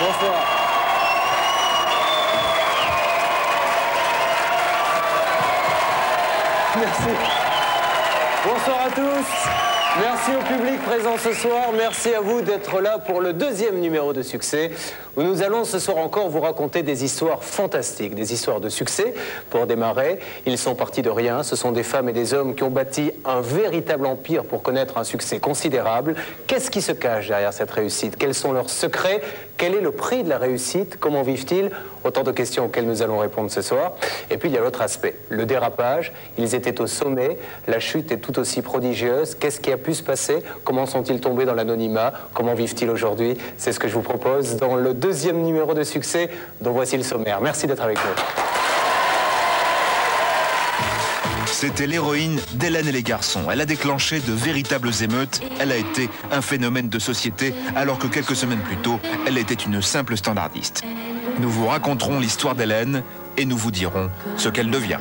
Bonsoir. Merci. Bonsoir à tous. Merci au public présent ce soir. Merci à vous d'être là pour le deuxième numéro de Succès, où nous allons ce soir encore vous raconter des histoires fantastiques, des histoires de succès. Pour démarrer, ils sont partis de rien. Ce sont des femmes et des hommes qui ont bâti un véritable empire pour connaître un succès considérable. Qu'est-ce qui se cache derrière cette réussite? Quels sont leurs secrets? Quel est le prix de la réussite? Comment vivent-ils? Autant de questions auxquelles nous allons répondre ce soir. Et puis il y a l'autre aspect, le dérapage. Ils étaient au sommet, la chute est tout aussi prodigieuse. Qu'est-ce qui a pu se passer? Comment sont-ils tombés dans l'anonymat? Comment vivent-ils aujourd'hui? C'est ce que je vous propose dans le deuxième numéro de Succès, dont voici le sommaire. Merci d'être avec nous. C'était l'héroïne d'Hélène et les garçons. Elle a déclenché de véritables émeutes. Elle a été un phénomène de société, alors que quelques semaines plus tôt, elle était une simple standardiste. Nous vous raconterons l'histoire d'Hélène et nous vous dirons ce qu'elle devient.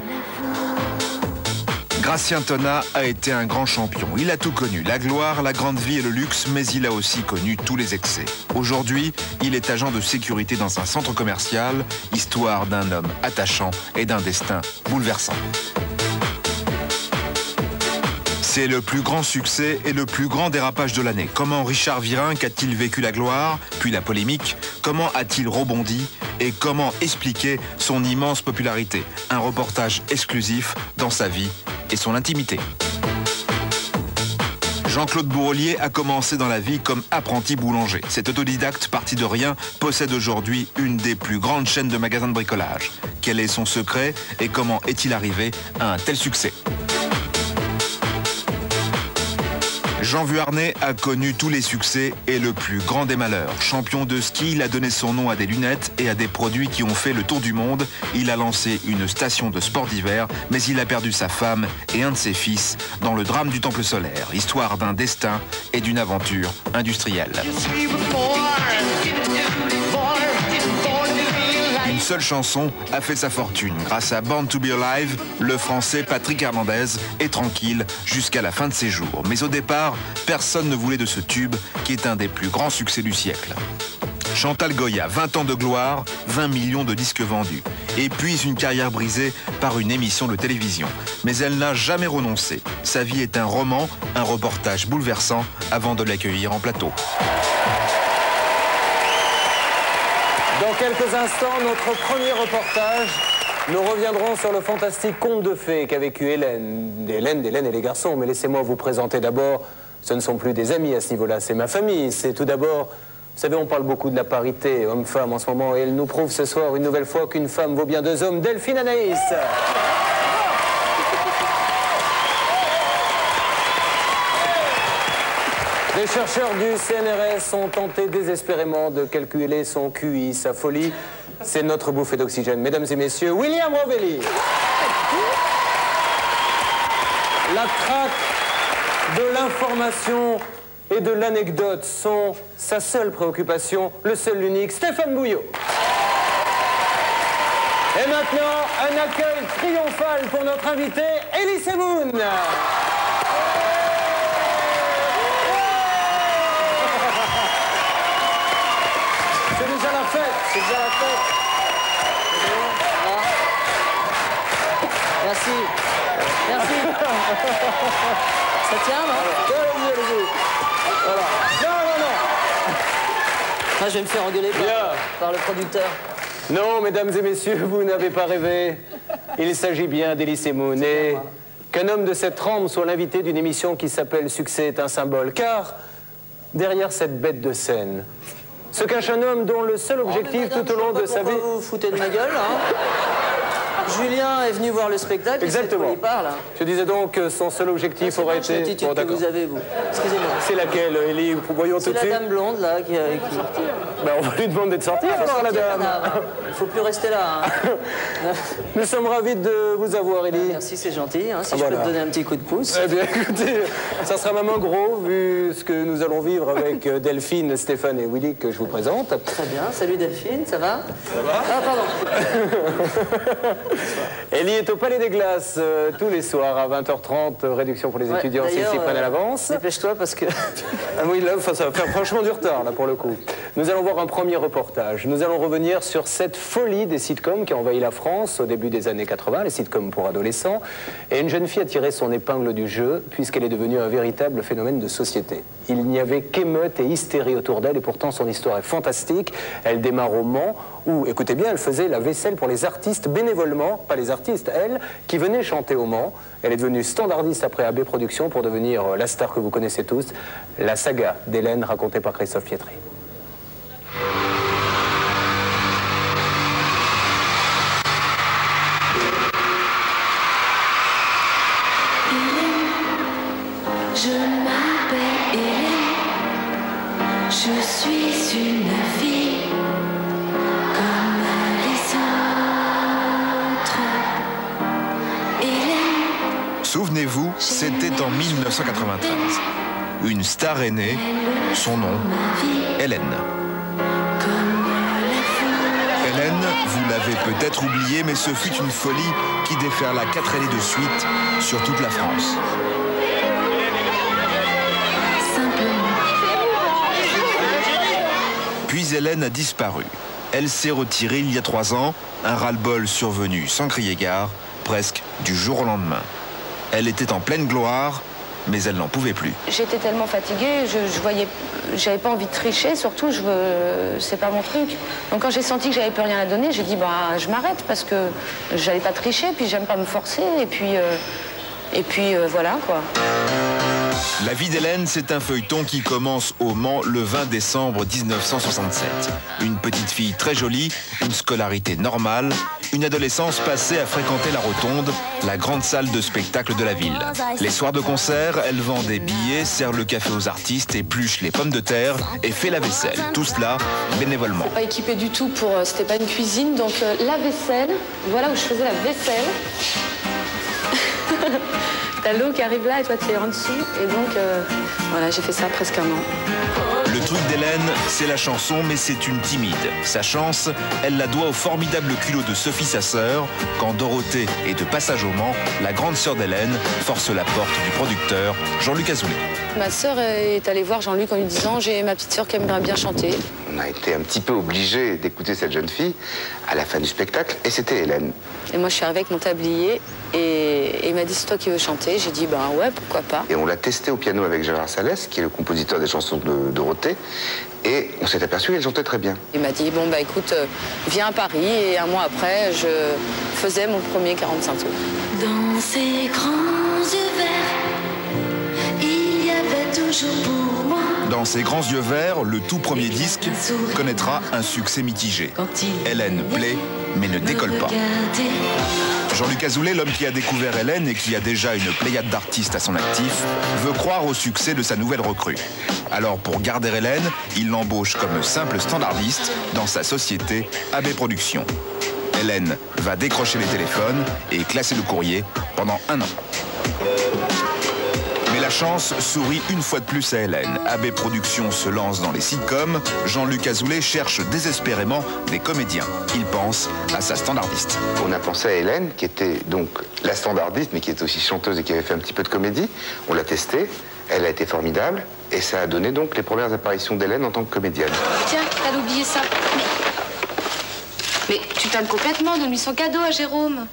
Gratien Tonat a été un grand champion. Il a tout connu, la gloire, la grande vie et le luxe, mais il a aussi connu tous les excès. Aujourd'hui, il est agent de sécurité dans un centre commercial, histoire d'un homme attachant et d'un destin bouleversant. C'est le plus grand succès et le plus grand dérapage de l'année. Comment Richard Virenque a-t-il vécu la gloire, puis la polémique? Comment a-t-il rebondi? Et comment expliquer son immense popularité? Un reportage exclusif dans sa vie et son intimité. Jean-Claude Bourrelier a commencé dans la vie comme apprenti boulanger. Cet autodidacte parti de rien possède aujourd'hui une des plus grandes chaînes de magasins de bricolage. Quel est son secret et comment est-il arrivé à un tel succès? Jean Vuarnet a connu tous les succès et le plus grand des malheurs. Champion de ski, il a donné son nom à des lunettes et à des produits qui ont fait le tour du monde. Il a lancé une station de sport d'hiver, mais il a perdu sa femme et un de ses fils dans le drame du Temple solaire. Histoire d'un destin et d'une aventure industrielle. Une seule chanson a fait sa fortune. Grâce à Born to be Alive, le français Patrick Hernandez est tranquille jusqu'à la fin de ses jours. Mais au départ, personne ne voulait de ce tube qui est un des plus grands succès du siècle. Chantal Goya, 20 ans de gloire, 20 millions de disques vendus. Et puis une carrière brisée par une émission de télévision. Mais elle n'a jamais renoncé. Sa vie est un roman, un reportage bouleversant avant de l'accueillir en plateau. Dans quelques instants, notre premier reportage, nous reviendrons sur le fantastique conte de fées qu'a vécu Hélène et les garçons. Mais laissez-moi vous présenter d'abord, ce ne sont plus des amis à ce niveau-là, c'est ma famille. C'est tout d'abord, vous savez, on parle beaucoup de la parité homme-femme en ce moment, et elle nous prouve ce soir une nouvelle fois qu'une femme vaut bien deux hommes. Delphine Anaïs. Les chercheurs du CNRS ont tenté désespérément de calculer son QI, sa folie. C'est notre bouffée d'oxygène. Mesdames et messieurs, William Rovelli. La traque de l'information et de l'anecdote sont sa seule préoccupation, le seul, l'unique, Stéphane Bouillot. Et maintenant, un accueil triomphal pour notre invité, Elie Semoun. C'est déjà la fête. Merci. Merci. Ça tient, non? Voilà. Non. Moi, je vais me faire engueuler par le producteur. Non, mesdames et messieurs, vous n'avez pas rêvé. Il s'agit bien d'Elie Semoun. Et qu'un homme de cette trempe soit l'invité d'une émission qui s'appelle Succès est un symbole. Car derrière cette bête de scène se cache un homme dont le seul objectif tout au long de sa vie... Vous vous foutez de ma gueule, hein? Julien est venu voir le spectacle. Exactement. Il parle. Je disais donc que son seul objectif aurait été... L'attitude que vous avez, vous. Excusez-moi. C'est laquelle, Elie? Voyons tout de suite. C'est la dame blonde, là, qui... Ben, on va lui demander de sortir, alors, la dame. Il ne faut plus rester là. Hein. Nous sommes ravis de vous avoir, Elie. Merci, c'est gentil. Hein, si je peux te donner un petit coup de pouce. Eh bien, écoutez, ça sera même un gros, vu ce que nous allons vivre avec Delphine, Stéphane et Willy, que je vous présente. Très bien. Salut Delphine, ça va? Ça va? Ah, pardon. Ellie est au Palais des Glaces tous les soirs à 20h30. Réduction pour les étudiants s'ils s'y prennent à l'avance. Dépêche-toi parce que... Ah oui, là, ça va faire franchement du retard, là, pour le coup. Nous allons voir un premier reportage. Nous allons revenir sur cette folie des sitcoms qui a envahi la France au début des années 80, les sitcoms pour adolescents. Et une jeune fille a tiré son épingle du jeu, puisqu'elle est devenue un véritable phénomène de société. Il n'y avait qu'émeute et hystérie autour d'elle, et pourtant son histoire est fantastique. Elle démarre au Mans, où, écoutez bien, elle faisait la vaisselle pour les artistes bénévolement, pas les artistes, elle, qui venaient chanter au Mans. Elle est devenue standardiste après AB Productions pour devenir la star que vous connaissez tous, la saga d'Hélène racontée par Christophe Pietri. Je m'appelle Hélène, je suis une fille comme les autres. Hélène. Souvenez-vous, c'était en 1993. Une star est née, son nom, Hélène. Hélène, vous l'avez peut-être oublié, mais ce fut une folie qui déferla 4 années de suite sur toute la France. Puis Hélène a disparu. Elle s'est retirée il y a 3 ans, un ras-le-bol survenu sans crier gare, presque du jour au lendemain. Elle était en pleine gloire, mais elle n'en pouvait plus. J'étais tellement fatiguée, j'avais pas envie de tricher, surtout c'est pas mon truc. Donc quand j'ai senti que j'avais plus rien à donner, j'ai dit bah je m'arrête parce que j'allais pas tricher, puis j'aime pas me forcer, et puis voilà quoi. La vie d'Hélène, c'est un feuilleton qui commence au Mans le 20 décembre 1967. Une petite fille très jolie, une scolarité normale, une adolescence passée à fréquenter la Rotonde, la grande salle de spectacle de la ville. Les soirs de concert, elle vend des billets, sert le café aux artistes, épluche les pommes de terre et fait la vaisselle. Tout cela bénévolement. Pas équipée du tout c'était pas une cuisine, donc la vaisselle, voilà où je faisais la vaisselle. T'as l'eau qui arrive là et toi tu es en dessous. Et donc, voilà, j'ai fait ça presque 1 an. Le truc d'Hélène, c'est la chanson, mais c'est une timide. Sa chance, elle la doit au formidable culot de Sophie, sa sœur. Quand Dorothée est de passage au Mans, la grande sœur d'Hélène force la porte du producteur Jean-Luc Azoulay. Ma sœur est allée voir Jean-Luc en lui disant « J'ai ma petite sœur qui aimerait bien chanter ». On a été un petit peu obligés d'écouter cette jeune fille à la fin du spectacle, et c'était Hélène. Et moi, je suis arrivée avec mon tablier, et il m'a dit « C'est toi qui veux chanter ?» J'ai dit « Ben ouais, pourquoi pas ». Et on l'a testé au piano avec Gérard Salès, qui est le compositeur des chansons de Dorothée, et on s'est aperçu qu'elle chantait très bien. Il m'a dit « Bon, bah écoute, viens à Paris », et 1 mois après, je faisais mon premier 45 tours. Dans ces grands yeux verts, il y avait toujours pour moi. Dans ses grands yeux verts, le tout premier disque connaîtra un succès mitigé. Hélène plaît, mais ne décolle pas. Jean-Luc Azoulay, l'homme qui a découvert Hélène et qui a déjà une pléiade d'artistes à son actif, veut croire au succès de sa nouvelle recrue. Alors pour garder Hélène, il l'embauche comme simple standardiste dans sa société AB Productions. Hélène va décrocher les téléphones et classer le courrier pendant 1 an. Mais la chance sourit une fois de plus à Hélène. AB Productions se lance dans les sitcoms. Jean-Luc Azoulay cherche désespérément des comédiens. Il pense à sa standardiste. On a pensé à Hélène, qui était donc la standardiste, mais qui était aussi chanteuse et qui avait fait un petit peu de comédie. On l'a testée, elle a été formidable, et ça a donné donc les premières apparitions d'Hélène en tant que comédienne. Tiens, t'as oublié ça. Mais tu t'aimes complètement, donne-lui son cadeau à Jérôme.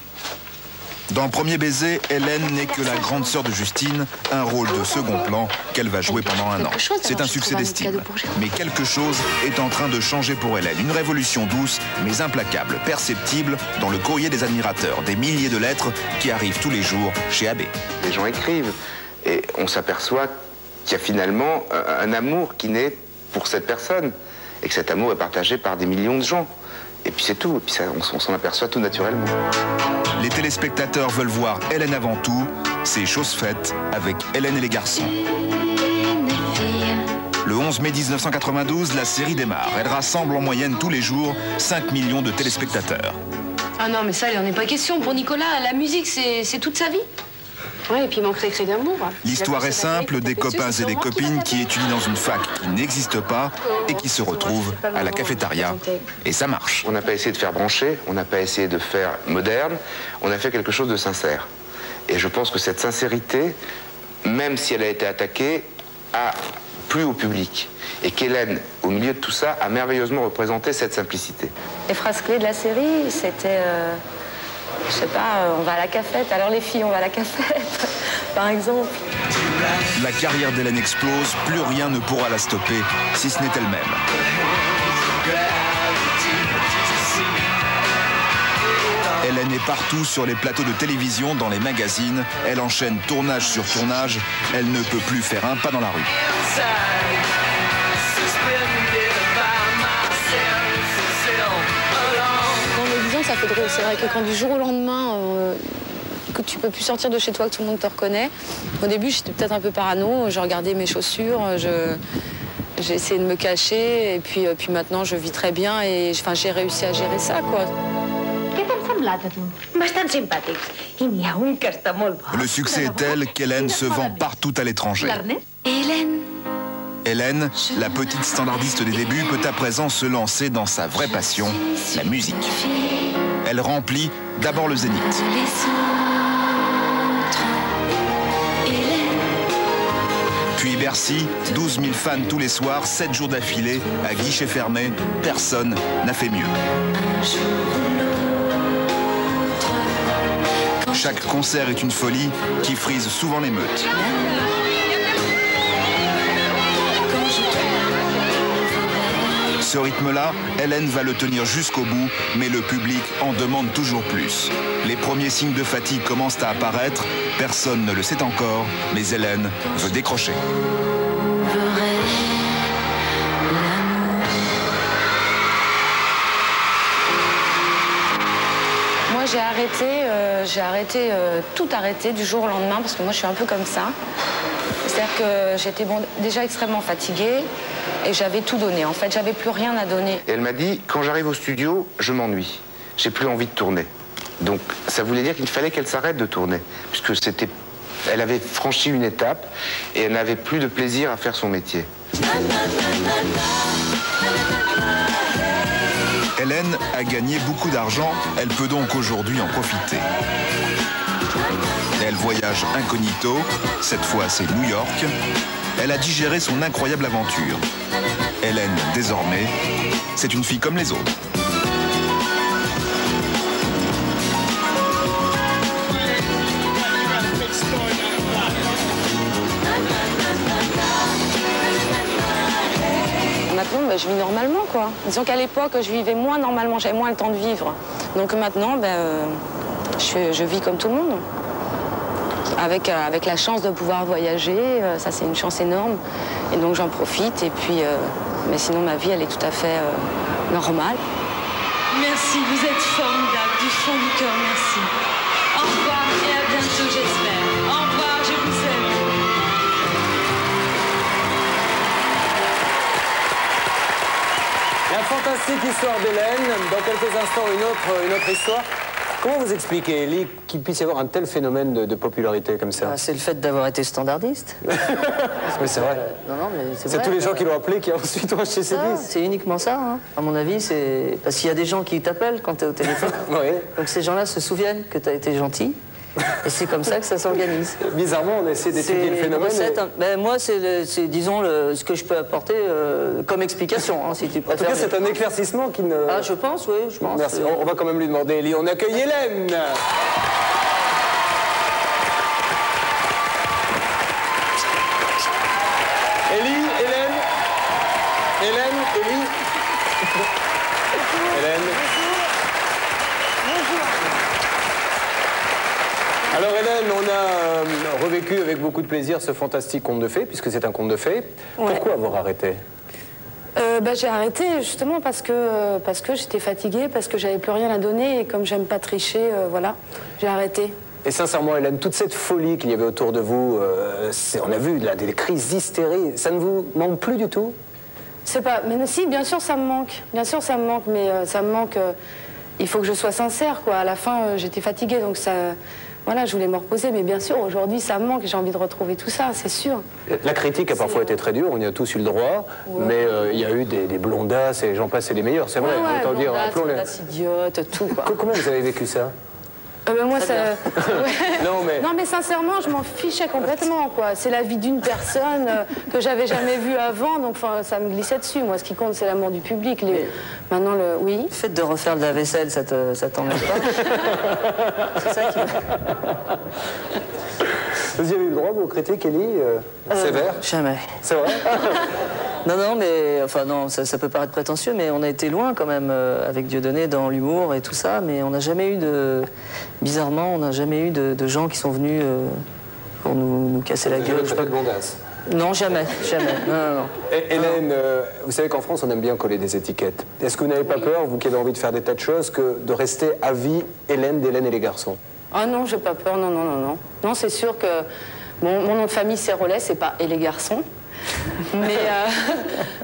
Dans Premier baiser, Hélène n'est que la grande sœur de Justine, un rôle de second plan qu'elle va jouer pendant 1 an. C'est un succès d'estime. Mais quelque chose est en train de changer pour Hélène. Une révolution douce, mais implacable, perceptible dans le courrier des admirateurs. Des milliers de lettres qui arrivent tous les jours chez AB. Les gens écrivent, et on s'aperçoit qu'il y a finalement un amour qui naît pour cette personne, et que cet amour est partagé par des millions de gens. Et puis c'est tout, et puis ça, on s'en aperçoit tout naturellement. Les téléspectateurs veulent voir Hélène avant tout. C'est chose faite avec Hélène et les garçons. Le 11 mai 1992, la série démarre. Elle rassemble en moyenne tous les jours 5 millions de téléspectateurs. Ah non, mais ça, il n'en est pas question. Pour Nicolas, la musique, c'est toute sa vie. Ouais, et puis il manque l'écrit d'amour. L'histoire est simple, des copains et des copines qui étudient dans une fac qui n'existe pas et qui se retrouvent à la cafétéria. Et ça marche. On n'a pas essayé de faire brancher, on n'a pas essayé de faire moderne, on a fait quelque chose de sincère. Et je pense que cette sincérité, même si elle a été attaquée, a plu au public. Et qu'Hélène, au milieu de tout ça, a merveilleusement représenté cette simplicité. Les phrases clés de la série, c'était, je sais pas, on va à la cafette. Alors les filles, on va à la cafette, par exemple. La carrière d'Hélène explose, plus rien ne pourra la stopper, si ce n'est elle-même. Hélène est partout sur les plateaux de télévision, dans les magazines. Elle enchaîne tournage sur tournage. Elle ne peut plus faire un pas dans la rue. Dans l'audition, ça fait drôle. C'est vrai que quand du jour au lendemain, que tu peux plus sortir de chez toi, que tout le monde te reconnaît. Au début, j'étais peut-être un peu parano. Je regardais mes chaussures. J'ai essayé de me cacher. Et puis maintenant, je vis très bien. Et enfin, j'ai réussi à gérer ça, quoi. Le succès est tel qu'Hélène se vend partout à l'étranger. Hélène, la petite standardiste des débuts, peut à présent se lancer dans sa vraie passion, la musique. Elle remplit d'abord le Zénith. Puis Bercy, 12 000 fans tous les soirs, 7 jours d'affilée, à guichet fermé. Personne n'a fait mieux. Chaque concert est une folie qui frise souvent l'émeute. Ce rythme-là, Hélène va le tenir jusqu'au bout, mais le public en demande toujours plus. Les premiers signes de fatigue commencent à apparaître, personne ne le sait encore, mais Hélène veut décrocher. Moi, j'ai tout arrêté du jour au lendemain, parce que moi, je suis un peu comme ça. C'est-à-dire que j'étais déjà extrêmement fatiguée et j'avais tout donné. En fait, j'avais plus rien à donner. Et elle m'a dit, quand j'arrive au studio, je m'ennuie. J'ai plus envie de tourner. Donc, ça voulait dire qu'il fallait qu'elle s'arrête de tourner, puisque elle avait franchi une étape et elle n'avait plus de plaisir à faire son métier. Hélène a gagné beaucoup d'argent, elle peut donc aujourd'hui en profiter. Elle voyage incognito, cette fois c'est New York. Elle a digéré son incroyable aventure. Hélène, désormais, c'est une fille comme les autres. Maintenant, je vis normalement, quoi. Disons qu'à l'époque, je vivais moins normalement, j'avais moins le temps de vivre. Donc maintenant, je vis comme tout le monde. Avec la chance de pouvoir voyager, ça c'est une chance énorme. Et donc j'en profite. Et puis, mais sinon ma vie elle est tout à fait normale. Merci, vous êtes formidable, du fond du cœur, merci. Au revoir et à bientôt j'espère. Au revoir, je vous aime. La fantastique histoire d'Hélène. Dans quelques instants, une autre histoire. Comment vous expliquez, Elie, qu'il puisse y avoir un tel phénomène de popularité comme ça? C'est le fait d'avoir été standardiste. Oui, c'est vrai. Non, mais c'est tous les gens qui l'ont appelé qui ensuite ont acheté ses disques. C'est uniquement ça, hein. À mon avis, c'est parce qu'il y a des gens qui t'appellent quand tu es au téléphone. Oui. Donc ces gens-là se souviennent que tu as été gentil. Et c'est comme ça que ça s'organise. Bizarrement, on essaie d'étudier le phénomène. Moi, c'est disons, ce que je peux apporter comme explication, hein, si tu préfères. En tout cas, c'est un éclaircissement qui ne... Ah, je pense, oui, je pense. Merci. On va quand même lui demander, Elie. On accueille Hélène. Elie, Hélène. Hélène, Elie. Hélène. Alors Hélène, on a revécu avec beaucoup de plaisir ce fantastique conte de fées, puisque c'est un conte de fées. Ouais. Pourquoi avoir arrêté? J'ai arrêté justement parce que j'étais fatiguée, parce que j'avais plus rien à donner et comme j'aime pas tricher, voilà, j'ai arrêté. Et sincèrement Hélène, toute cette folie qu'il y avait autour de vous, on a vu là, des crises d'hystérie, ça ne vous manque plus du tout? C'est pas, mais si, bien sûr ça me manque, mais ça me manque, il faut que je sois sincère quoi. À la fin j'étais fatiguée donc ça... voilà, je voulais me reposer. Mais bien sûr, aujourd'hui, ça me manque. J'ai envie de retrouver tout ça, c'est sûr. La critique a parfois été très dure, on y a tous eu le droit, mais il y a eu des blondasses et j'en passe et les meilleurs, c'est vrai. Ouais, Autant dire, appelons-les. blondasses, idiotes, tout, quoi. Comment vous avez vécu ça? Moi, ça... Non, mais sincèrement, je m'en fichais complètement, quoi. C'est la vie d'une personne que j'avais jamais vue avant, donc ça me glissait dessus. Moi, ce qui compte, c'est l'amour du public. Maintenant, oui. Le fait de refaire de la vaisselle, ça t'emmerde pas? C'est ça qui... Vous y avez eu le droit, vos critiques, Ellie sévères? Jamais. C'est vrai? Non, mais enfin non, ça peut paraître prétentieux, mais on a été loin quand même avec Dieudonné dans l'humour et tout ça, mais on n'a jamais eu de... Bizarrement, on n'a jamais eu de gens qui sont venus pour nous casser la gueule. Pas de blondasse? Non, jamais. Non. Hélène, vous savez qu'en France, on aime bien coller des étiquettes. Est-ce que vous n'avez pas peur, vous qui avez envie de faire des tas de choses, que de rester à vie Hélène d'Hélène et les garçons? Ah non, j'ai pas peur, non. Non, c'est sûr que mon nom de famille, c'est Rollet, c'est pas « et les garçons ».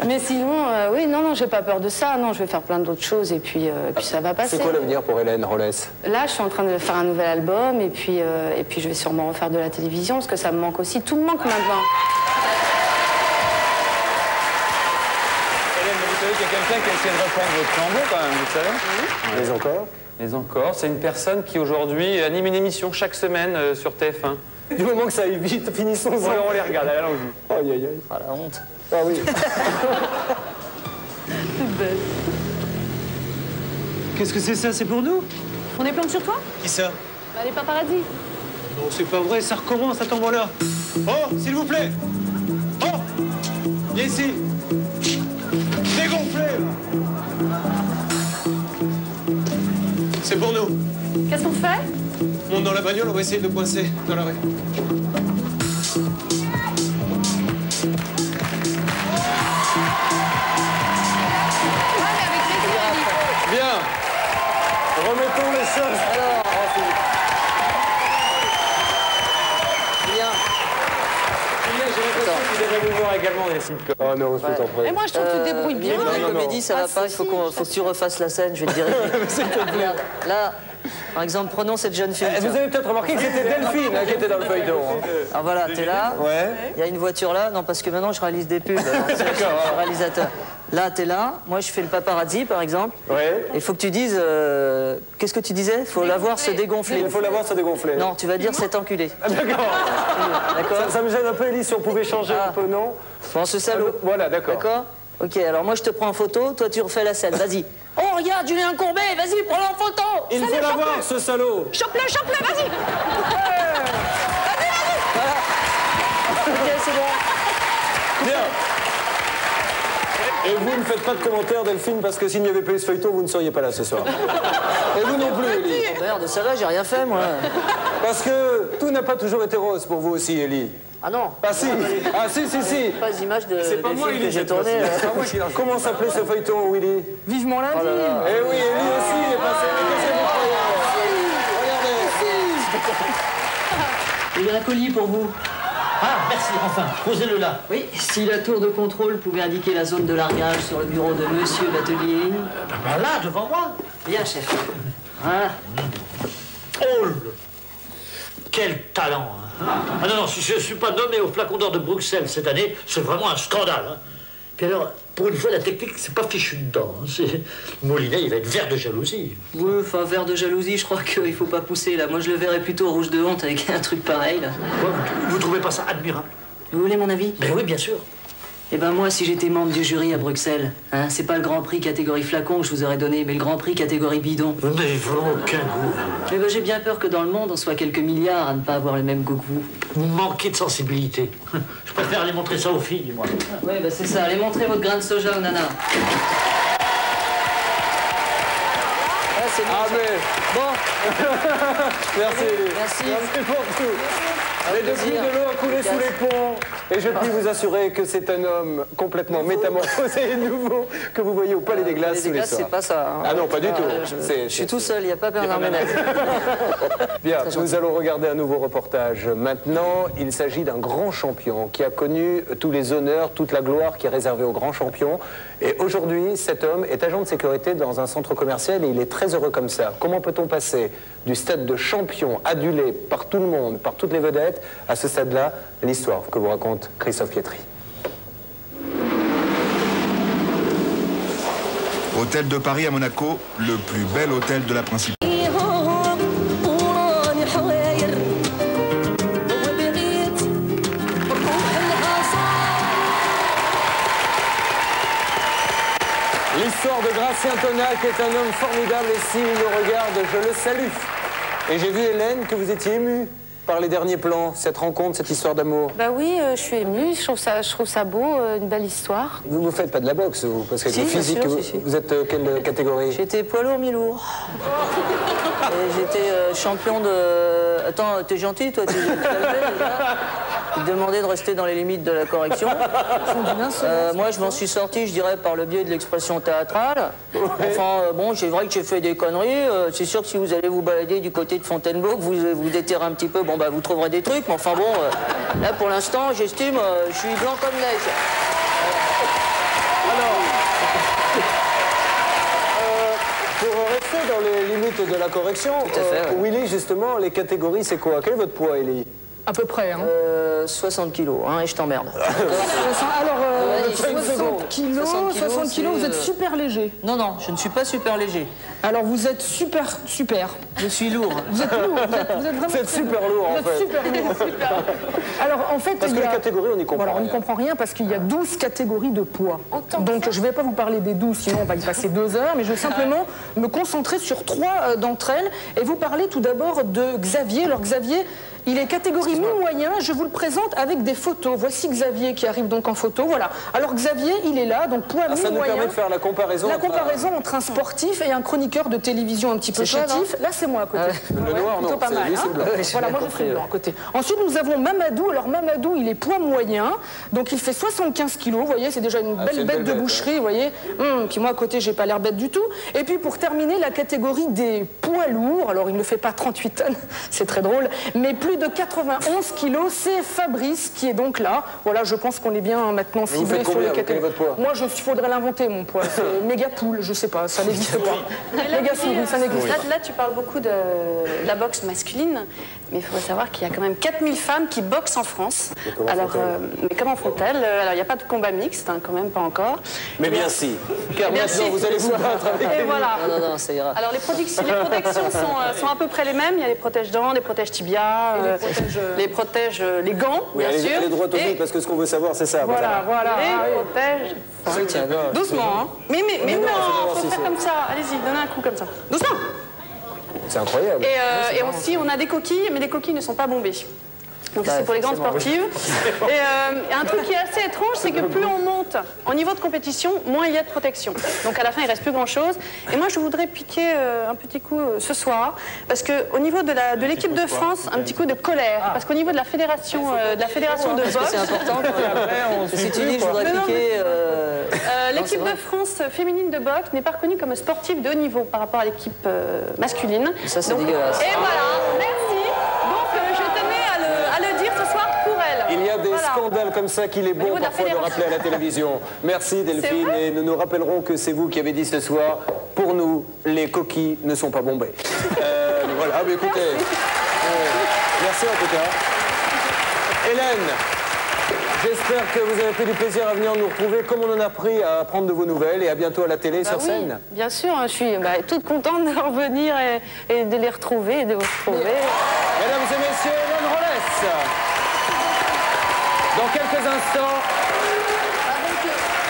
Mais sinon, oui, non, j'ai pas peur de ça. Non, je vais faire plein d'autres choses et puis ça va passer. C'est quoi l'avenir pour Hélène Rollès? Là, je suis en train de faire un nouvel album et puis je vais sûrement refaire de la télévision parce que ça me manque aussi. Tout me manque maintenant. Hélène, vous savez qu'il y a quelqu'un qui a essayé de reprendre votre flambeau quand même, vous savez? Les encore? Les encore, c'est une personne qui aujourd'hui anime une émission chaque semaine sur TF1. Du moment que ça aille vite, finissons-en. Ouais, on les regarde, allons-y. Aïe, aïe, aïe. Ah, la honte. Ah oui. Qu'est-ce que c'est ça? C'est pour nous? On est planque sur toi? Qui ça? Bah, les paparazzis. Non, c'est pas vrai, ça recommence, attends-moi là. Oh, s'il vous plaît. Oh, viens ici. Dégonflé, là. C'est pour nous. Qu'est-ce qu'on fait? On monte dans la bagnole, on va essayer de le coincer dans la rue. Bien. Remettons les choses. Alors, bien. J'ai l'impression qu'il devrait vous voir également dans les sitcoms. Oh non, je t'en prie. Et moi, je trouve que tu te débrouilles bien. Dans les comédies, ça va pas, il faut que tu refasses la scène, je vais te dire. Regarde, là, par exemple, prenons cette jeune fille. Vous avez peut-être remarqué que c'était Delphine qui était dans le feuilleton. Alors voilà, t'es là, Ouais. il y a une voiture là, non parce que maintenant je réalise des pubs, alors, je suis réalisateur. Là, t'es là, moi je fais le paparazzi par exemple, Ouais. il faut que tu dises, qu'est-ce que tu disais? Il faut la voir se dégonfler. Il faut la voir se dégonfler. Non, tu vas dire cet enculé. Ah, d'accord. D'accord. Ça me gêne un peu, Ellie, si on pouvait changer un peu, non? Bon, ce salaud. Voilà, d'accord. D'accord. Ok, alors moi je te prends en photo, toi tu refais la scène, vas-y. Oh regarde, Julien Courbet, vas-y, prends-le en photo. Il faut la voir, ce salaud. Chope-le, vas-y. Ok, c'est bon. Bien. Et vous ne faites pas de commentaires, Delphine, parce que s'il n'y avait pas eu ce feuilleton, vous ne seriez pas là ce soir. Et vous non plus, Ellie. Oh, merde, ça va, j'ai rien fait moi. Parce que tout n'a pas toujours été rose pour vous aussi, Ellie. Ah non. Ah si. Ah si. Pas les images de, C'est pas des moi, films Ellie, que j'ai cette tournés. fois-ci. C'est pas moi qui l'a- Comment s'appelait ce feuilleton, Willy? Vivement lundi. Eh oui, Ellie aussi est passée. Qu'est-ce que vous croyez? Regardez. Il y a un colis pour vous. Ah, merci, enfin, posez-le là. Oui, si la tour de contrôle pouvait indiquer la zone de largage sur le bureau de Monsieur Batelier. Ben là, devant moi. Bien, chef. Voilà. Oh, quel talent, hein. Ah non, si je ne suis pas nommé au Flacon d'Or de Bruxelles cette année, c'est vraiment un scandale, hein. Puis alors, pour une fois, la technique, c'est pas fichu dedans, hein. Molinet, il va être vert de jalousie. Oui, enfin, vert de jalousie, je crois qu'il faut pas pousser, là. Moi, je le verrais plutôt rouge de honte avec un truc pareil, là. Quoi, vous trouvez pas ça admirable? Vous voulez mon avis? Ben oui, bien sûr. Eh ben moi, si j'étais membre du jury à Bruxelles, hein, c'est pas le Grand Prix catégorie flacon que je vous aurais donné, mais le Grand Prix catégorie bidon. Vous n'avez vraiment aucun goût. Eh ben j'ai bien peur que dans le monde, on soit quelques milliards à ne pas avoir le même goût que vous. Vous manquez de sensibilité. Je préfère aller montrer ça aux filles, moi. Oui, bah c'est ça. Allez montrer votre grain de soja aux nanas. Ah, c'est bon. Ah mais... Bon. Merci, Ellie. Merci. Merci pour tout. Mais depuis, de l'eau a coulé sous les ponts. Et je puis vous assurer que c'est un homme complètement métamorphosé et nouveau que vous voyez au Palais des Glaces tous les soirs. c'est pas ça. Hein. Ah non, pas du tout. Je suis tout seul, il n'y a pas Bernard Ménez. Bien, nous allons regarder un nouveau reportage. Maintenant, il s'agit d'un grand champion qui a connu tous les honneurs, toute la gloire qui est réservée aux grands champions. Et aujourd'hui, cet homme est agent de sécurité dans un centre commercial et il est très heureux comme ça. Comment peut-on passer du stade de champion adulé par tout le monde, par toutes les vedettes, à ce stade-là? L'histoire que vous raconte Christophe Pietri. Hôtel de Paris à Monaco, le plus bel hôtel de la Principauté. L'histoire de Gracien Tonac est un homme formidable et s'il nous regarde, je le salue. Et j'ai vu, Hélène, que vous étiez émue par les derniers plans, cette rencontre, cette histoire d'amour. Bah oui, je suis émue, je trouve ça beau, une belle histoire. Vous ne faites pas de la boxe, vous, parce qu'avec le physique, bien sûr, vous êtes quelle catégorie? J'étais poids lourd, mi-lourd. Et j'étais champion de... Attends, t'es gentil, toi, t'es déjà. Il me demandait de rester dans les limites de la correction. Moi, je m'en suis sorti, je dirais, par le biais de l'expression théâtrale. Enfin, bon, c'est vrai que j'ai fait des conneries. C'est sûr que si vous allez vous balader du côté de Fontainebleau, que vous déterrez un petit peu, bon, bah, vous trouverez des trucs. Mais enfin, bon, là, pour l'instant, j'estime, je suis blanc comme neige. Alors, pour rester dans les limites de la correction, Willy, justement, les catégories, c'est quoi? Quel est votre poids, Ellie? À peu près. Hein. 60 kilos, hein, et je t'emmerde. Alors, 60 kilos, vous êtes super léger. Non, non, je ne suis pas super léger. Alors, vous êtes super. Je suis lourd. Vous êtes lourd, vous êtes vraiment Vous êtes super lourd, en fait. Vous êtes super lourd. Alors, en fait, parce que les catégories, on n'y comprend rien. On n'y comprend rien parce qu'il y a 12 catégories de poids. Donc, je ne vais pas vous parler des 12, sinon on va y passer 2 heures, mais je vais simplement me concentrer sur 3 d'entre elles et vous parler tout d'abord de Xavier. Alors, Xavier, il est catégorie mi-moyen, je vous le présente avec des photos. Voici Xavier qui arrive donc en photo, voilà. Alors Xavier, il est là, donc poids mi-moyen. Ça nous permet de faire la comparaison. La comparaison entre un sportif et un chroniqueur de télévision un petit peu chétif. Là, c'est moi à côté. Le noir, non, pas mal. Voilà, moi je suis blanc à côté. Ensuite, nous avons Mamadou. Alors Mamadou, il est poids moyen, donc il fait 75 kilos, vous voyez, c'est déjà une belle bête de boucherie, vous voyez. Puis moi à côté, j'ai pas l'air bête du tout. Et puis pour terminer, la catégorie des poids lourds, alors il ne fait pas 38 tonnes, c'est très drôle, mais plus de 91 kilos, c'est Fabrice qui est donc là. Voilà, je pense qu'on est bien maintenant ciblé sur les catégories. Moi, il faudrait l'inventer, mon poids. C'est méga poule, je sais pas, ça n'existe pas. Méga souris, ça n'existe pas. Là, tu parles beaucoup de la boxe masculine, mais il faut savoir qu'il y a quand même 4000 femmes qui boxent en France. Alors, mais comment font-elles? Alors, il n'y a pas de combat mixte, hein, quand même, pas encore. Mais bien si. Car maintenant, vous allez vous battre avec et voilà. Non, ça ira. Alors, les protections sont à peu près les mêmes. Il y a les protège-dents, des protège-tibias, les gants, bien sûr. Allez droit au but, parce que ce qu'on veut savoir, c'est ça. Voilà. Les protège. Doucement, hein. Mais non, faut faire comme ça. Allez-y, donnez un coup comme ça. Doucement. C'est incroyable. Et aussi, on a des coquilles, mais les coquilles ne sont pas bombées. Donc c'est pour les grandes sportives. Et un truc qui est assez étrange, c'est que plus on monte au niveau de compétition, moins il y a de protection. Donc à la fin, il ne reste plus grand-chose. Et moi, je voudrais piquer un petit coup ce soir, parce qu'au niveau de l'équipe de France, un petit coup de colère. Parce qu'au niveau de la fédération de boxe... C'est important. Si tu dis, je voudrais piquer... L'équipe de France féminine de boxe n'est pas reconnue comme sportive de haut niveau par rapport à l'équipe masculine. Ça, c'est dégueulasse. Et voilà, merci. Donc je tenais à le dire ce soir pour elle. Il y a des scandales comme ça qu'il est bon parfois de rappeler à la télévision. Merci Delphine, et nous nous rappellerons que c'est vous qui avez dit ce soir, pour nous, les coquilles ne sont pas bombées. Voilà, mais écoutez, merci en tout cas. Hélène, j'espère que vous avez pris du plaisir à venir nous retrouver, comme on en a pris à prendre de vos nouvelles, et à bientôt à la télé sur scène. Bien sûr, je suis toute contente de revenir et de les retrouver et de vous retrouver. Mesdames et messieurs, Hélène Rollès. Dans quelques instants,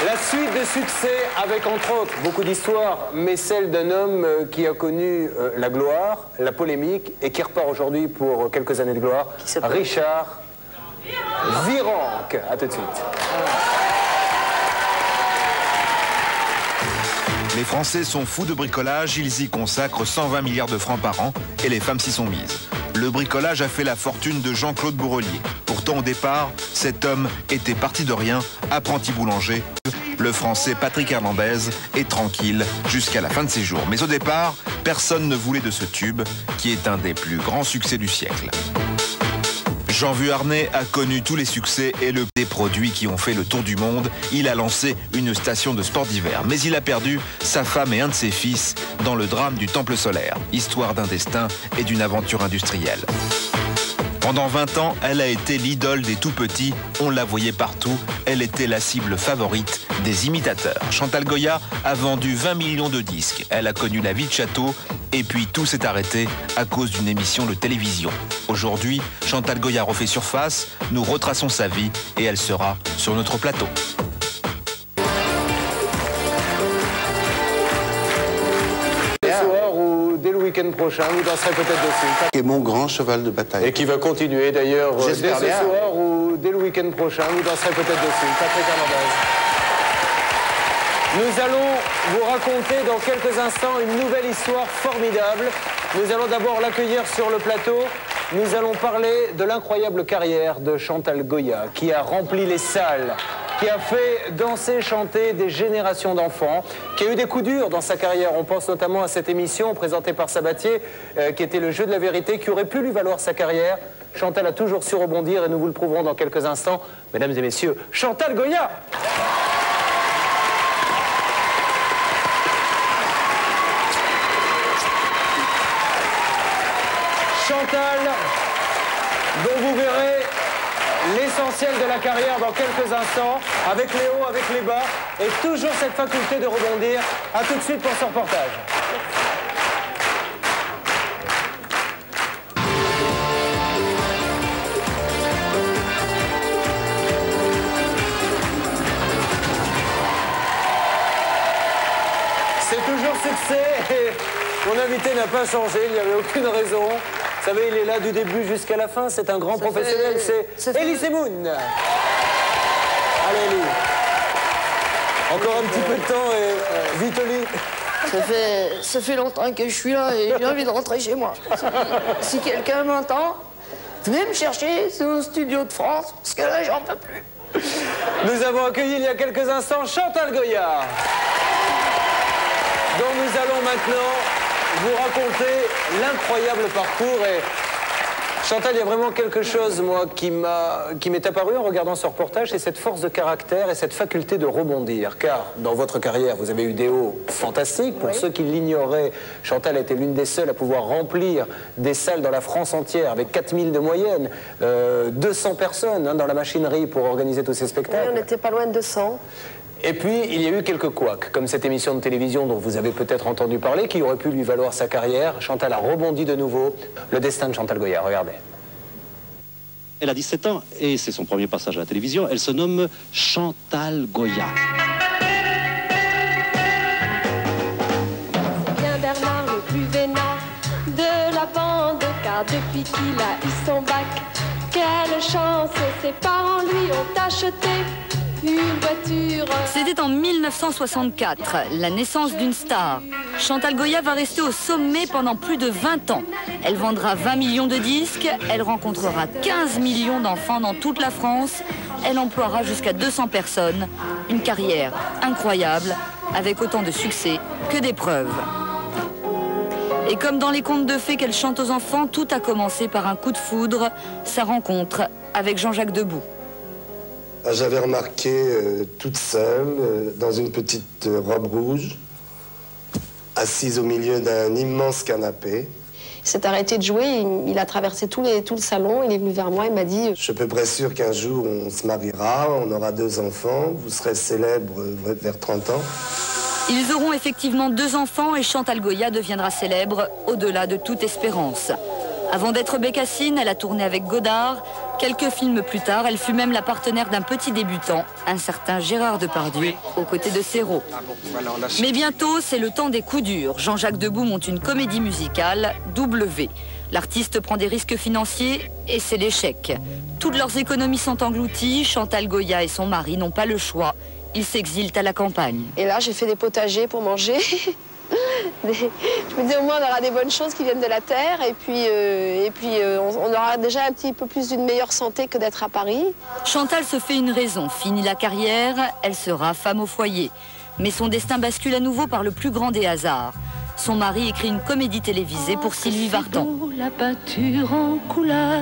la suite de succès avec entre autres beaucoup d'histoires, mais celle d'un homme qui a connu la gloire, la polémique et qui repart aujourd'hui pour quelques années de gloire, Richard Virenque. À tout de suite. Les Français sont fous de bricolage, ils y consacrent 120 milliards de francs par an et les femmes s'y sont mises. Le bricolage a fait la fortune de Jean-Claude Bourrelier. Pourtant, au départ, cet homme était parti de rien, apprenti boulanger. Le Français Patrick Hernandez est tranquille jusqu'à la fin de ses jours. Mais au départ, personne ne voulait de ce tube, qui est un des plus grands succès du siècle. Jean Vuarnet a connu tous les succès et des produits qui ont fait le tour du monde. Il a lancé une station de sport d'hiver. Mais il a perdu sa femme et un de ses fils dans le drame du Temple solaire. Histoire d'un destin et d'une aventure industrielle. Pendant 20 ans, elle a été l'idole des tout-petits. On la voyait partout. Elle était la cible favorite des imitateurs. Chantal Goya a vendu 20 millions de disques. Elle a connu la vie de château. Et puis tout s'est arrêté à cause d'une émission de télévision. Aujourd'hui, Chantal Goya refait surface. Nous retraçons sa vie et elle sera sur notre plateau. Le week-end prochain, vous danserez peut-être dessus. Et mon grand cheval de bataille. Et qui va continuer d'ailleurs dès ce bien. soir ou dès le week-end prochain, vous danserez peut-être dessus. Patrick Hernandez. Nous allons vous raconter dans quelques instants une nouvelle histoire formidable. Nous allons d'abord l'accueillir sur le plateau. Nous allons parler de l'incroyable carrière de Chantal Goya, qui a rempli les salles, qui a fait danser, chanter des générations d'enfants, qui a eu des coups durs dans sa carrière. On pense notamment à cette émission présentée par Sabatier, qui était le jeu de la vérité, qui aurait pu lui valoir sa carrière. Chantal a toujours su rebondir et nous vous le prouverons dans quelques instants. Mesdames et messieurs, Chantal Goya! Chantal, dont vous verrez l'essentiel de la carrière dans quelques instants, avec les hauts, avec les bas, et toujours cette faculté de rebondir. A tout de suite pour ce reportage. C'est toujours succès et mon invité n'a pas changé, il n'y avait aucune raison. Vous savez, il est là du début jusqu'à la fin, c'est un grand professionnel, c'est Elie Semoun. Allez Elie. Encore un petit peu de temps et vite Elie. Ça fait longtemps que je suis là et j'ai envie de rentrer chez moi. Si quelqu'un m'entend, venez me chercher, c'est au studio de France, parce que là j'en peux plus. Nous avons accueilli il y a quelques instants Chantal Goya, dont nous allons maintenant vous raconter l'incroyable parcours. Et Chantal, il y a vraiment quelque chose, moi, qui m'est apparu en regardant ce reportage, c'est cette force de caractère et cette faculté de rebondir. Car dans votre carrière, vous avez eu des hauts fantastiques. Pour ceux qui l'ignoraient, Chantal a été l'une des seules à pouvoir remplir des salles dans la France entière avec 4000 de moyenne, 200 personnes dans la machinerie pour organiser tous ces spectacles. Oui, on n'était pas loin de 200. Et puis, il y a eu quelques couacs, comme cette émission de télévision dont vous avez peut-être entendu parler, qui aurait pu lui valoir sa carrière. Chantal a rebondi de nouveau. Le destin de Chantal Goya, regardez. Elle a 17 ans et c'est son premier passage à la télévision. Elle se nomme Chantal Goya. C'est bien Bernard le plus vénard de la bande, car depuis qu'il a eu son bac, quelle chance, ses parents lui ont acheté une voiture. C'était en 1964, la naissance d'une star. Chantal Goya va rester au sommet pendant plus de 20 ans. Elle vendra 20 millions de disques, elle rencontrera 15 millions d'enfants dans toute la France, elle emploiera jusqu'à 200 personnes. Une carrière incroyable, avec autant de succès que d'épreuves. Et comme dans les contes de fées qu'elle chante aux enfants, tout a commencé par un coup de foudre, sa rencontre avec Jean-Jacques Debout. J'avais remarqué toute seule, dans une petite robe rouge, assise au milieu d'un immense canapé. Il s'est arrêté de jouer, il a traversé tout le salon, il est venu vers moi, il m'a dit... Je suis à peu près sûr qu'un jour on se mariera, on aura 2 enfants, vous serez célèbre vers 30 ans. Ils auront effectivement 2 enfants et Chantal Goya deviendra célèbre au-delà de toute espérance. Avant d'être Bécassine, elle a tourné avec Godard. Quelques films plus tard, elle fut même la partenaire d'un petit débutant, un certain Gérard Depardieu, aux côtés de Serrault. Mais bientôt, c'est le temps des coups durs. Jean-Jacques Debout monte une comédie musicale, W. L'artiste prend des risques financiers et c'est l'échec. Toutes leurs économies sont englouties. Chantal Goya et son mari n'ont pas le choix. Ils s'exilent à la campagne. Et là, j'ai fait des potagers pour manger. Je me dis au moins on aura des bonnes choses qui viennent de la terre et puis, on aura déjà un petit peu plus d'une meilleure santé que d'être à Paris. Chantal se fait une raison. Fini la carrière, elle sera femme au foyer. Mais son destin bascule à nouveau par le plus grand des hasards. Son mari écrit une comédie télévisée pour Sylvie Vartan. La peinture en couleur,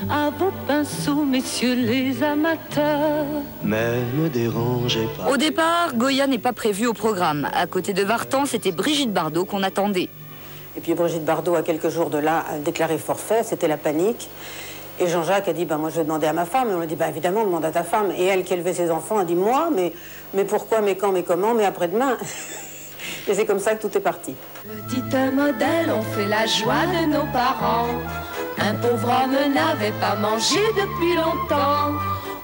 à vos pinceaux, messieurs les amateurs. Mais ne dérangez pas. Au départ, Goya n'est pas prévu au programme. À côté de Vartan, c'était Brigitte Bardot qu'on attendait. Et puis Brigitte Bardot, à quelques jours de là, a déclaré forfait, c'était la panique. Et Jean-Jacques a dit, moi je vais demander à ma femme. Et on lui a dit, évidemment, demande à ta femme. Et elle qui élevait ses enfants a dit, moi, mais pourquoi, mais quand, mais comment, mais après-demain. Et c'est comme ça que tout est parti. Petit modèle, on fait la joie de nos parents. Un pauvre homme n'avait pas mangé depuis longtemps.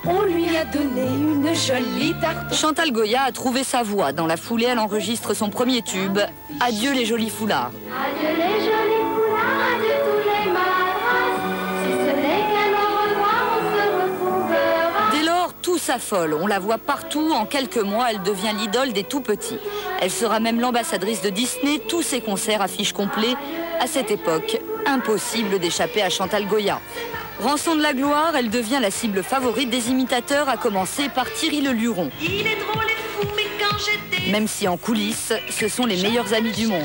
On lui a donné une jolie tarte. Chantal Goya a trouvé sa voix. Dans la foulée, elle enregistre son premier tube, Adieu les jolis foulards. Adieu les jolis foulards, adieu tous les madras. Si ce n'est qu'un au revoir, on se retrouvera. Dès lors, tout s'affole. On la voit partout. En quelques mois, elle devient l'idole des tout-petits. Elle sera même l'ambassadrice de Disney. Tous ses concerts affichent complet. À cette époque, impossible d'échapper à Chantal Goya. Rançon de la gloire, elle devient la cible favorite des imitateurs, à commencer par Thierry Le Luron. Il est drôle et fou, mais quand j'étais... Même si en coulisses, ce sont les meilleurs amis du monde.